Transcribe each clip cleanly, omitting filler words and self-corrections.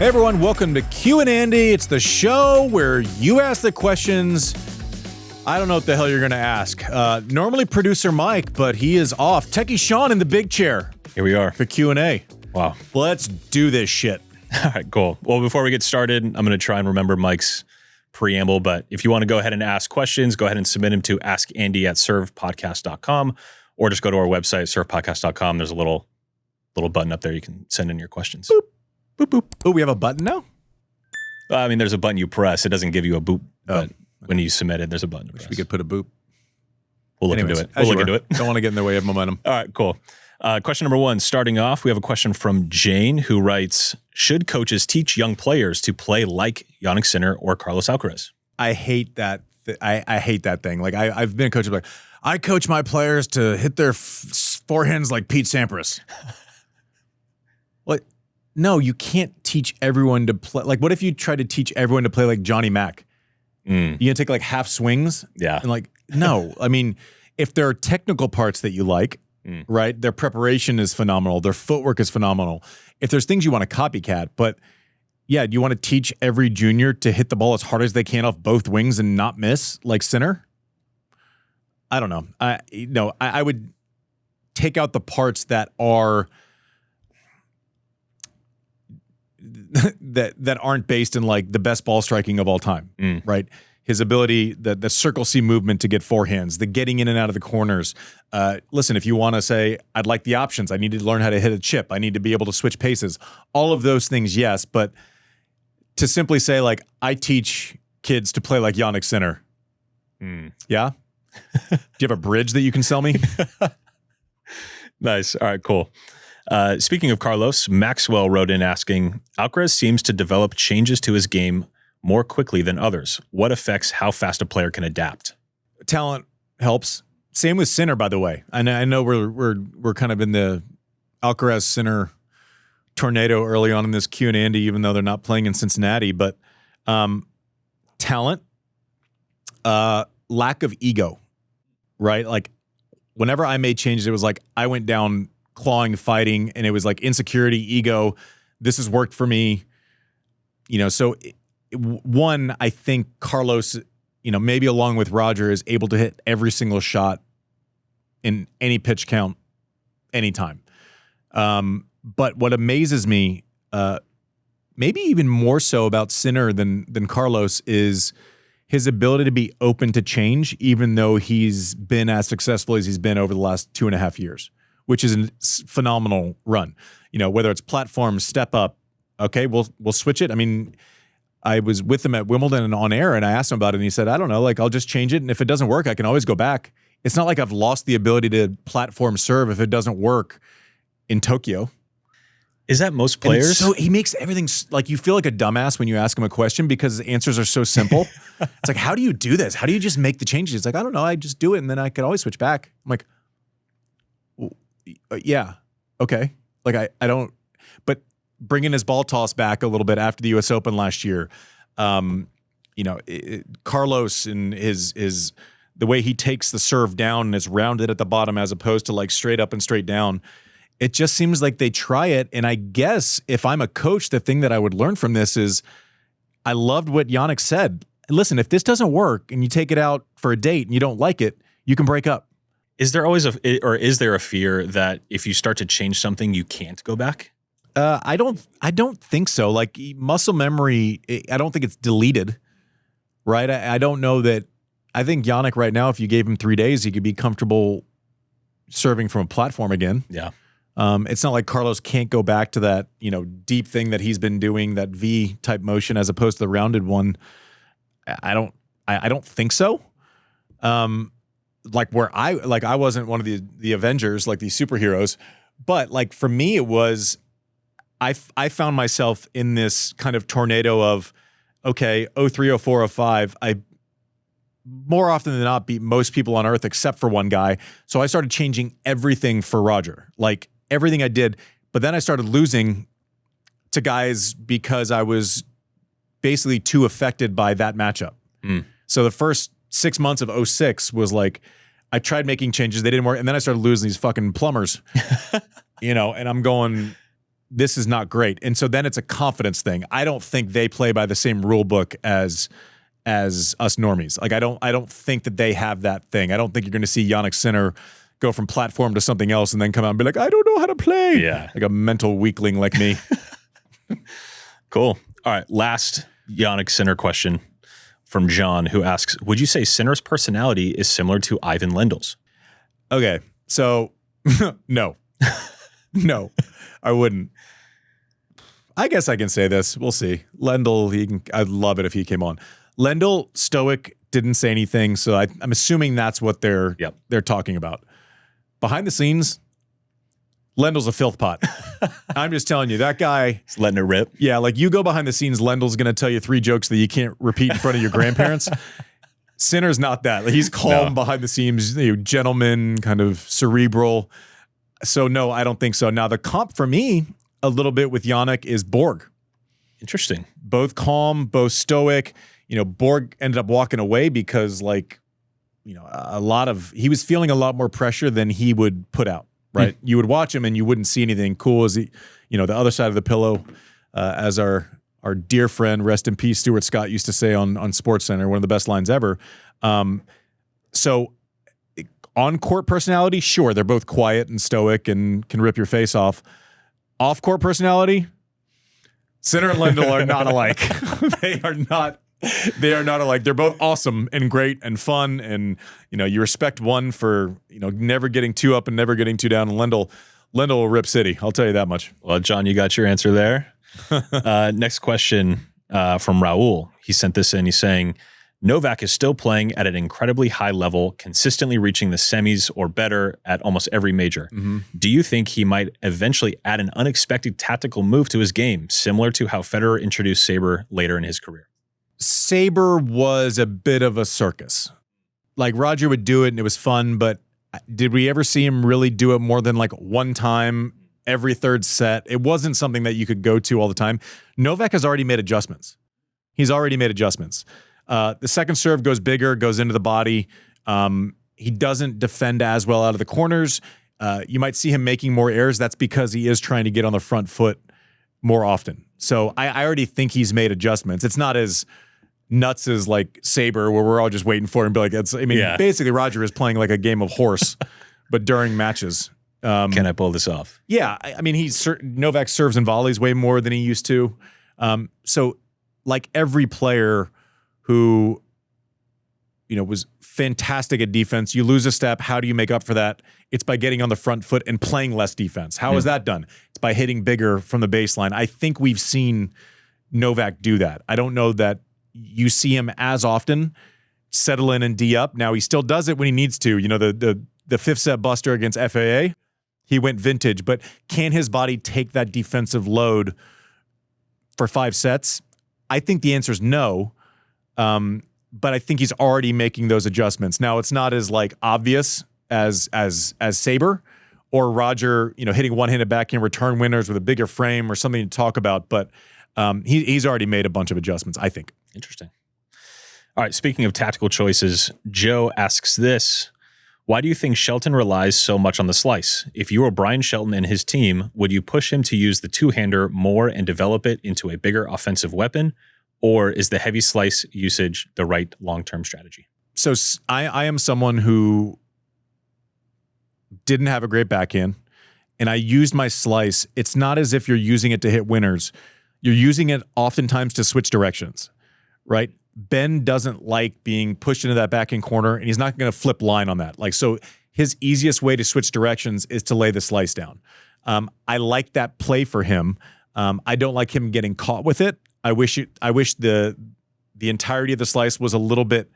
Hey everyone, welcome to Q&Andy. It's the show where you ask the questions. I don't know what the hell you're going to ask. Normally producer Mike, but he is off. Techie Sean in the big chair. Here we are. For Q&A. Wow. Let's do this shit. All right, cool. Well, before we get started, I'm going to try and remember Mike's preamble, but if you want to go ahead and ask questions, go ahead and submit them to askandy@servepodcast.com or just go to our website, servepodcast.com. There's a little button up there. You can send in your questions. Boop. Boop, boop. Oh, we have a button now? I mean, there's a button you press. It doesn't give you a boop, but when you submit it, there's a button to press. We could put a boop. We'll look into it. We'll look into it. Don't want to get in the way of momentum. All right, cool. Question number one, starting off, we have a question from Jane who writes, should coaches teach young players to play like Jannik Sinner or Carlos Alcaraz? I hate that. I hate that thing. Like I've been a coach, like I coach my players to hit their forehands like Pete Sampras. What? No, you can't teach everyone to play. Like, what if you try to teach everyone to play like Johnny Mac? You gonna take like half swings? Yeah. And like, no. I mean, if there are technical parts that you like, right? Their preparation is phenomenal. Their footwork is phenomenal. If there's things you want to copycat, but yeah, do you want to teach every junior to hit the ball as hard as they can off both wings and not miss like Sinner? I don't know. I would take out the parts that are that aren't based in like the best ball striking of all time, right? His ability, the circle C movement to get forehands, the getting in and out of the corners. Listen, if you want to say, I'd like the options, I need to learn how to hit a chip, I need to be able to switch paces, all of those things, yes, but to simply say like, I teach kids to play like Jannik Sinner. Yeah? Do you have a bridge that you can sell me? Nice. All right, cool. Speaking of Carlos, Maxwell wrote in asking, Alcaraz seems to develop changes to his game more quickly than others. What affects how fast a player can adapt? Talent helps. Same with Sinner, by the way. I know we're kind of in the Alcaraz Sinner tornado early on in this Q&Andy, even though they're not playing in Cincinnati. But talent, lack of ego, right? Like whenever I made changes, it was like I went down clawing, fighting, and it was like insecurity, ego. This has worked for me, So one, I think Carlos, maybe along with Roger, is able to hit every single shot in any pitch count, anytime. But what amazes me, maybe even more so about Sinner than Carlos, is his ability to be open to change, even though he's been as successful as he's been over the last 2.5 years. Which is a phenomenal run. Whether it's platform, step up, okay, we'll switch it. I mean, I was with him at Wimbledon and on air, and I asked him about it, and he said, I don't know, like, I'll just change it, and if it doesn't work, I can always go back. It's not like I've lost the ability to platform serve if it doesn't work in Tokyo. Is that most players? So he makes everything, like, you feel like a dumbass when you ask him a question because the answers are so simple. It's like, how do you do this? How do you just make the changes? It's like, I don't know, I just do it, and then I could always switch back. I'm like, yeah, okay. Like I don't, but bringing his ball toss back a little bit after the U.S. Open last year, Carlos and his the way he takes the serve down and is rounded at the bottom as opposed to like straight up and straight down. It just seems like they try it. And I guess if I'm a coach, the thing that I would learn from this is I loved what Jannik said. Listen, if this doesn't work and you take it out for a date and you don't like it, you can break up. Is there always is there a fear that if you start to change something, you can't go back? I don't think so. Like muscle memory, I don't think it's deleted, right? I don't know that. I think Jannik right now, if you gave him 3 days, he could be comfortable serving from a platform again. Yeah. It's not like Carlos can't go back to that, deep thing that he's been doing, that V type motion as opposed to the rounded one. I don't think so. Like where I wasn't one of the Avengers, like these superheroes, but like for me, it was, I found myself in this kind of tornado of, okay, 03, 04, 05, I more often than not beat most people on earth except for one guy. So I started changing everything for Roger, like everything I did. But then I started losing to guys because I was basically too affected by that matchup. So the first 6 months of 06 was like, I tried making changes, they didn't work, and then I started losing these fucking plumbers, and I'm going, this is not great. And so then it's a confidence thing. I don't think they play by the same rule book as us normies. Like I don't think that they have that thing. I don't think you're going to see Jannik Sinner go from platform to something else and then come out and be like, I don't know how to play. Yeah. Like a mental weakling like me. Cool. All right. Last Jannik Sinner question from John, who asks, would you say Sinner's personality is similar to Ivan Lendl's? Okay. So no, no, I wouldn't. I guess I can say this. We'll see. Lendl, I'd love it if he came on. Lendl, stoic, didn't say anything. So I'm assuming that's what they're talking about. Behind the scenes, Lendl's a filth pot. I'm just telling you, that guy. He's letting it rip. Yeah, like you go behind the scenes, Lendl's going to tell you 3 jokes that you can't repeat in front of your grandparents. Sinner's not that. Like, he's calm behind the scenes, gentleman, kind of cerebral. So no, I don't think so. Now the comp for me, a little bit with Jannik, is Borg. Interesting. Both calm, both stoic. Borg ended up walking away because he was feeling a lot more pressure than he would put out, right? You would watch him and you wouldn't see anything cool as the other side of the pillow, as our dear friend, rest in peace, Stuart Scott used to say on SportsCenter, one of the best lines ever. So on court personality, sure, they're both quiet and stoic and can rip your face off. Off court personality, Sinner and Lendl are not alike. They are not alike. They're both awesome and great and fun, and you respect one for never getting too up and never getting too down. And Lendl will rip city. I'll tell you that much. Well, John, you got your answer there. Next question from Raul. He sent this in. He's saying, Novak is still playing at an incredibly high level, consistently reaching the semis or better at almost every major. Mm-hmm. Do you think he might eventually add an unexpected tactical move to his game, similar to how Federer introduced SABR later in his career? SABR was a bit of a circus. Like, Roger would do it and it was fun, but did we ever see him really do it more than like one time every third set? It wasn't something that you could go to all the time. Novak has already made adjustments. He's already made adjustments. The second serve goes bigger, goes into the body. He doesn't defend as well out of the corners. You might see him making more errors. That's because he is trying to get on the front foot more often. So I already think he's made adjustments. It's not as nuts as like SABR, where we're all just waiting for him to be like, basically Roger is playing like a game of horse, but during matches. Can I pull this off? Yeah. I mean, Novak serves and volleys way more than he used to. So like every player who, was fantastic at defense, you lose a step. How do you make up for that? It's by getting on the front foot and playing less defense. How is that done? It's by hitting bigger from the baseline. I think we've seen Novak do that. I don't know that you see him as often settle in and D up. Now, he still does it when he needs to. The fifth set buster against FAA, he went vintage, but can his body take that defensive load for 5 sets? I think the answer is no. But I think he's already making those adjustments. Now, it's not as like obvious as SABR or Roger, hitting one-handed backhand return winners with a bigger frame or something to talk about. But he's already made a bunch of adjustments, I think. Interesting. All right. Speaking of tactical choices, Joe asks this: why do you think Shelton relies so much on the slice? If you were Brian Shelton and his team, would you push him to use the two-hander more and develop it into a bigger offensive weapon? Or is the heavy slice usage the right long-term strategy? So I am someone who didn't have a great backhand, and I used my slice. It's not as if you're using it to hit winners. You're using it oftentimes to switch directions, right? Ben doesn't like being pushed into that backhand corner, and he's not going to flip line on that. So his easiest way to switch directions is to lay the slice down. I like that play for him. I don't like him getting caught with it. I wish the entirety of the slice was a little bit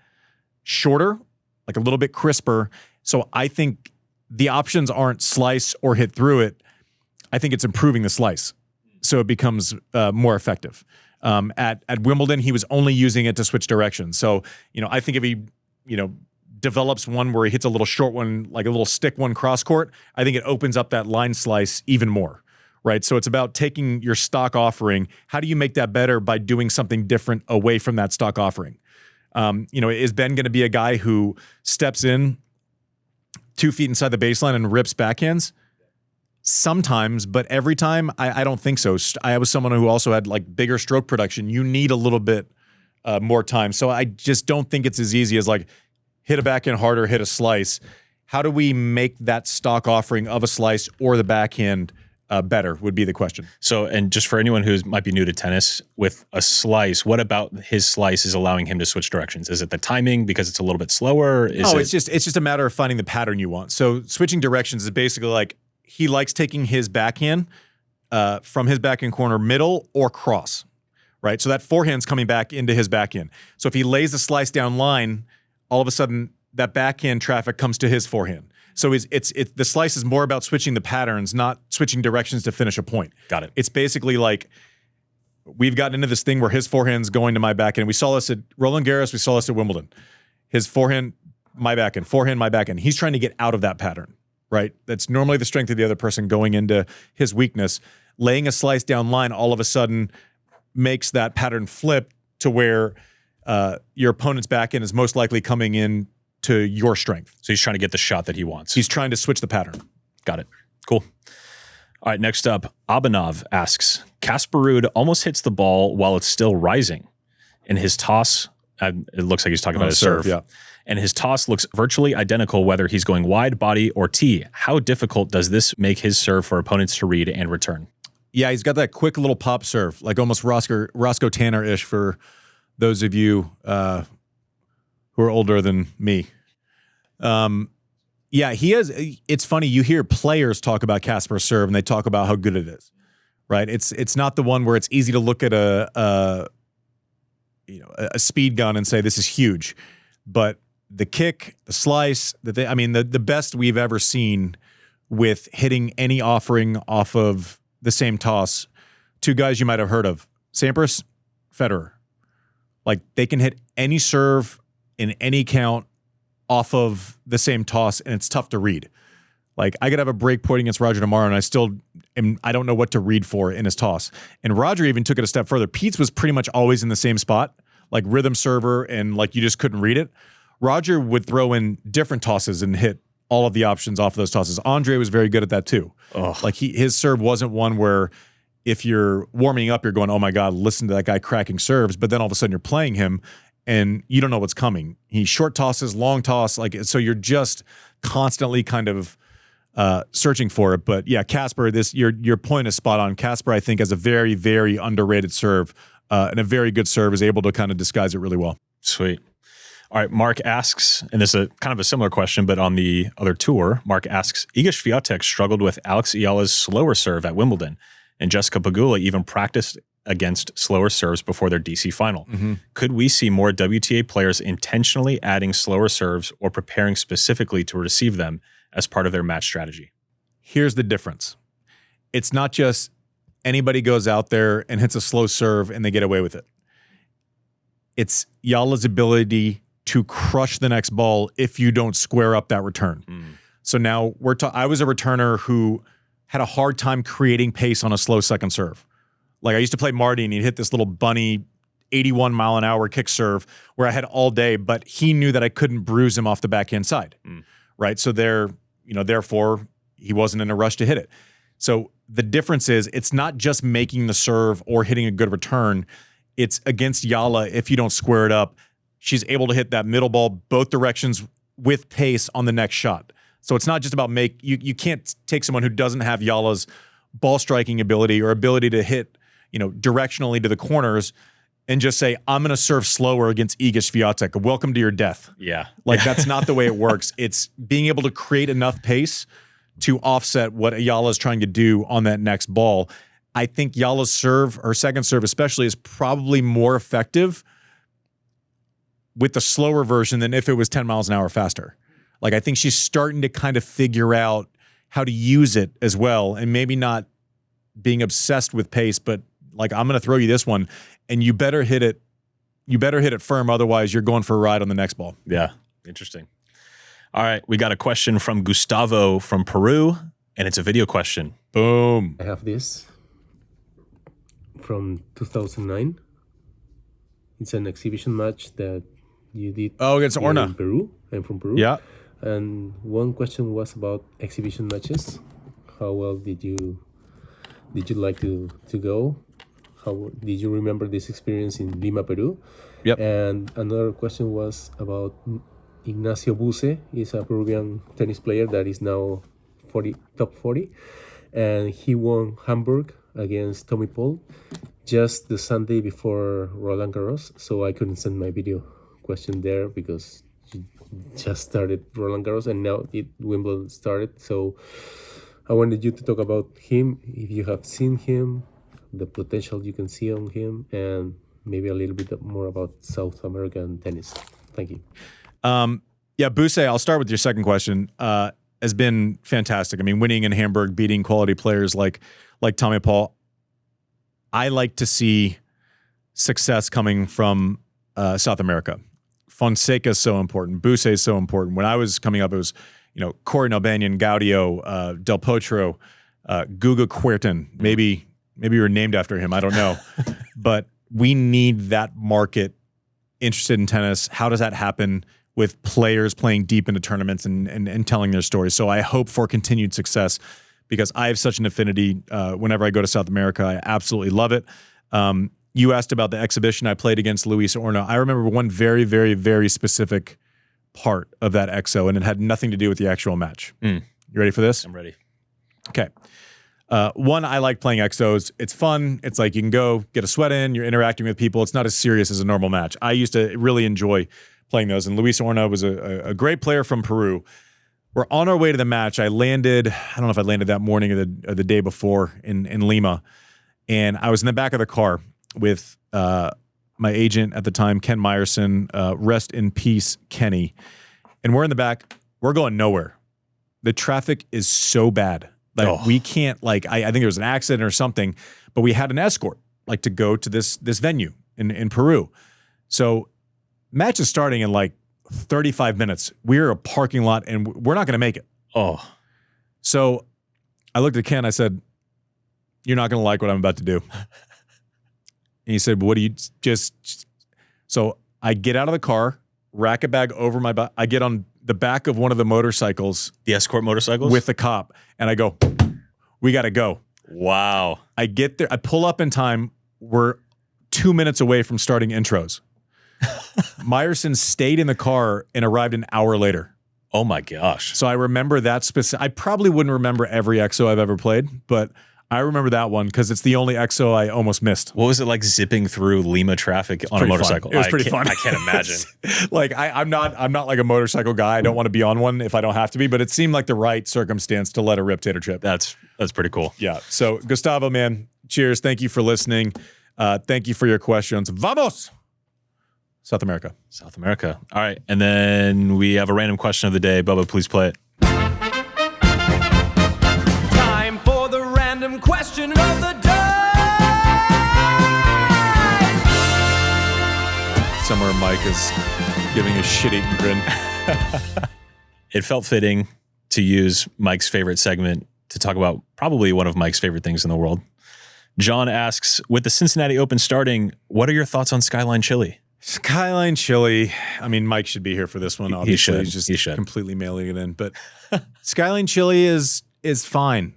shorter, like a little bit crisper. So I think the options aren't slice or hit through it. I think it's improving the slice so it becomes more effective. At Wimbledon, he was only using it to switch directions. So, I think if he, develops one where he hits a little short one, like a little stick one cross court, I think it opens up that line slice even more. Right. So it's about taking your stock offering. How do you make that better by doing something different away from that stock offering? Is Ben going to be a guy who steps in 2 feet inside the baseline and rips backhands? Sometimes, but every time, I don't think so. I was someone who also had like bigger stroke production. You need a little bit more time. So I just don't think it's as easy as like hit a backhand harder, hit a slice. How do we make that stock offering of a slice or the backhand better would be the question. So, and just for anyone who might be new to tennis, with a slice, what about his slice is allowing him to switch directions? Is it the timing because it's a little bit slower? It's just a matter of finding the pattern you want. So switching directions is basically like he likes taking his backhand from his backhand corner middle or cross, right? So that forehand's coming back into his backhand. So if he lays the slice down line, all of a sudden that backhand traffic comes to his forehand. So the slice is more about switching the patterns, not switching directions to finish a point. Got it. It's basically like we've gotten into this thing where his forehand's going to my backhand. We saw this at Roland Garros. We saw this at Wimbledon. His forehand, my backhand, forehand, my backhand. He's trying to get out of that pattern, right? That's normally the strength of the other person going into his weakness. Laying a slice down line all of a sudden makes that pattern flip to where your opponent's backhand is most likely coming in to your strength. So he's trying to get the shot that he wants. He's trying to switch the pattern. Got it. Cool. All right, next up, Abanov asks, Casper Ruud almost hits the ball while it's still rising. And his toss, it looks like he's talking about his serve. Yeah. And his toss looks virtually identical whether he's going wide, body, or tee. How difficult does this make his serve for opponents to read and return? Yeah, he's got that quick little pop serve, like almost Roscoe Tanner-ish for those of you who are older than me. Yeah, he has. It's funny. You hear players talk about Casper's serve, and they talk about how good it is, right? It's not the one where it's easy to look at a speed gun and say this is huge, but the kick, the slice, the best we've ever seen with hitting any offering off of the same toss. Two guys you might have heard of, Sampras, Federer. Like they can hit any serve in any count off of the same toss, and it's tough to read. Like I could have a break point against Roger tomorrow, and I don't know what to read for in his toss. And Roger even took it a step further. Pete's was pretty much always in the same spot, like rhythm server, and like you just couldn't read it. Roger would throw in different tosses and hit all of the options off of those tosses. Andre was very good at that too. Oh. Like his serve wasn't one where if you're warming up, you're going, oh my God, listen to that guy cracking serves. But then all of a sudden you're playing him and you don't know what's coming. He short tosses, long toss, so you're just constantly kind of searching for it. But yeah, Casper, your point is spot on. Casper, I think, has a very, very underrated serve and a very good serve, is able to kind of disguise it really well. Sweet. All right, Mark asks, and this is kind of a similar question, but on the other tour, Mark asks, Iga Swiatek struggled with Alex Eala's slower serve at Wimbledon, and Jessica Pegula even practiced against slower serves before their DC final. Mm-hmm. Could we see more WTA players intentionally adding slower serves or preparing specifically to receive them as part of their match strategy? Here's the difference. It's not just anybody goes out there and hits a slow serve and they get away with it. It's Eala's ability to crush the next ball if you don't square up that return. So now I was a returner who had a hard time creating pace on a slow second serve. Like I used to play Marty and he'd hit this little bunny 81 mile an hour kick serve where I had all day, but he knew that I couldn't bruise him off the backhand side. Right. So therefore he wasn't in a rush to hit it. So the difference is it's not just making the serve or hitting a good return. It's against Eala. If you don't square it up, she's able to hit that middle ball both directions with pace on the next shot. So it's not just about you can't take someone who doesn't have Eala's ball striking ability or ability to hit, directionally to the corners and just say, I'm going to serve slower against Iga Swiatek. Welcome to your death. Yeah. That's not the way it works. It's being able to create enough pace to offset what Eala is trying to do on that next ball. I think Eala's serve, her second serve especially, is probably more effective with the slower version than if it was 10 miles an hour faster. Like I think she's starting to kind of figure out how to use it as well, and maybe not being obsessed with pace, but like I'm going to throw you this one, and you better hit it. You better hit it firm, otherwise you're going for a ride on the next ball. Yeah, interesting. All right, we got a question from Gustavo from Peru, and it's a video question. Boom. I have this from 2009. It's an exhibition match that you did. Oh, against Orna. In Peru. I'm from Peru. Yeah. And one question was about exhibition matches. how well did you like to go? How did you remember this experience in Lima, Peru? Yep. And another question was about Ignacio Buse. He's a Peruvian tennis player that is now top 40, and he won Hamburg against Tommy Paul just the Sunday before Roland Garros. So I couldn't send my video question there because he just started Roland Garros and now Wimbledon started. So I wanted you to talk about him, if you have seen him, the potential you can see on him, and maybe a little bit more about South American tennis. Thank you. Yeah, Buse, I'll start with your second question. Has been fantastic. I mean, winning in Hamburg, beating quality players like Tommy Paul. I like to see success coming from South America. Fonseca is so important. Buse is so important. When I was coming up, it was Corey Nalbanyan, Gaudio, Del Potro, Guga Kuerten. Maybe you were named after him. I don't know. But we need that market interested in tennis. How does that happen with players playing deep into tournaments and telling their stories? So I hope for continued success because I have such an affinity. Whenever I go to South America, I absolutely love it. You asked about the exhibition I played against Luis Orno. I remember one very, very, very specific part of that exo, and it had nothing to do with the actual match. You ready for this? I'm ready. Okay. One, I like playing exos. It's fun. It's like you can go get a sweat in. You're interacting with people. It's not as serious as a normal match. I used to really enjoy playing those. And Luis Orno was a great player from Peru. We're on our way to the match. I landed, I don't know if I landed that morning or the day before in Lima. And I was in the back of the car with my agent at the time, Ken Meyerson. Rest in peace, Kenny. And we're in the back. We're going nowhere. The traffic is so bad. We can't, I think there was an accident or something, but we had an escort, to go to this venue in Peru. So match is starting in 35 minutes. We're a parking lot and we're not going to make it. So I looked at Ken. I said, "You're not going to like what I'm about to do." And he said, "What do you just?" So I get out of the car, rack a bag over my back. I get on the back of one of the motorcycles, the escort motorcycles, with the cop, and I go, "We got to go." Wow. I get there. I pull up in time. We're 2 minutes away from starting intros. Meyerson stayed in the car and arrived an hour later. Oh my gosh. So I remember that specific. I probably wouldn't remember every EXO I've ever played, but I remember that one because it's the only EXO I almost missed. What was it like zipping through Lima traffic on a motorcycle? Fun. It was pretty fun. I can't imagine. I'm not like a motorcycle guy. I don't want to be on one if I don't have to be, but it seemed like the right circumstance to let a rip tater chip. That's pretty cool. Yeah. So Gustavo, man, cheers. Thank you for listening. Thank you for your questions. Vamos! South America. South America. All right. And then we have a random question of the day. Bubba, please play it. Time for the random question of the day. Somewhere Mike is giving a shit-eating grin. It felt fitting to use Mike's favorite segment to talk about probably one of Mike's favorite things in the world. John asks, with the Cincinnati Open starting, what are your thoughts on Skyline Chili? Skyline Chili. I mean, Mike should be here for this one. Obviously, he's just completely mailing it in. But Skyline Chili is fine.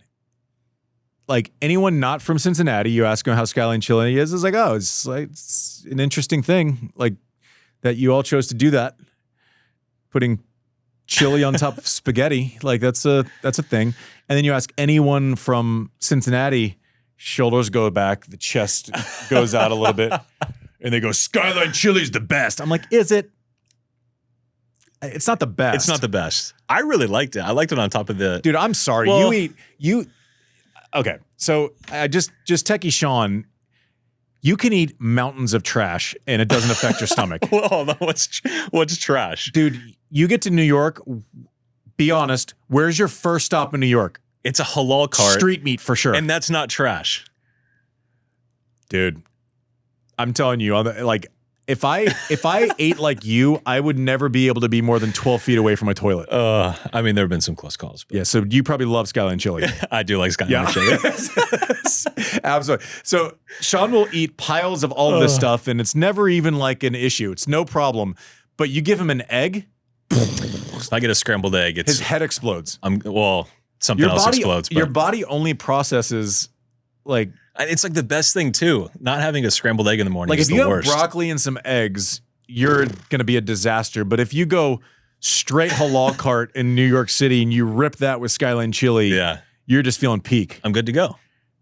Like anyone not from Cincinnati, you ask them how Skyline Chili is. It's like, oh, it's an interesting thing. Like that you all chose to do that, putting chili on top of spaghetti. Like that's a thing. And then you ask anyone from Cincinnati, shoulders go back, the chest goes out a little bit. And they go, Skyline Chili's the best. I'm like, is it? It's not the best. It's not the best. I really liked it. I liked it on top of the... Dude, I'm sorry. Well, Okay, so I just Techie Sean, you can eat mountains of trash and it doesn't affect your stomach. Well, what's trash? Dude, you get to New York, be honest, where's your first stop in New York? It's a halal cart. Street meat for sure. And that's not trash. Dude. I'm telling you, if I ate like you, I would never be able to be more than 12 feet away from a toilet. I mean, there have been some close calls. But. Yeah, so you probably love Skyline Chili. I do like Skyline Chili. Absolutely. So Sean will eat piles of all of this stuff, and it's never even like an issue. It's no problem. But you give him an egg, I get a scrambled egg. His head explodes. something else explodes. But Your body only processes like it's like the best thing too. Not having a scrambled egg in the morning like is if you the have worst. broccoli and some eggs, you're going to be a disaster. But if you go straight halal cart in New York City and you rip that with Skyline Chili, Yeah. you're just feeling peak. I'm good to go.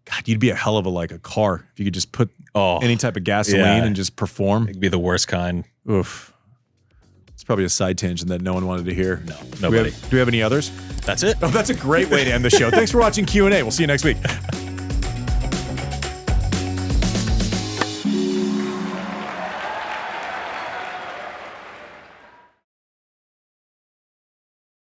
God, you'd be a hell of a car if you could just put any type of gasoline yeah. and just perform. It'd be the worst kind. Oof. It's probably a side tangent that no one wanted to hear. No, nobody. Do we have any others? That's it. Oh, that's a great way to end the show. Thanks for watching Q&A. We'll see you next week.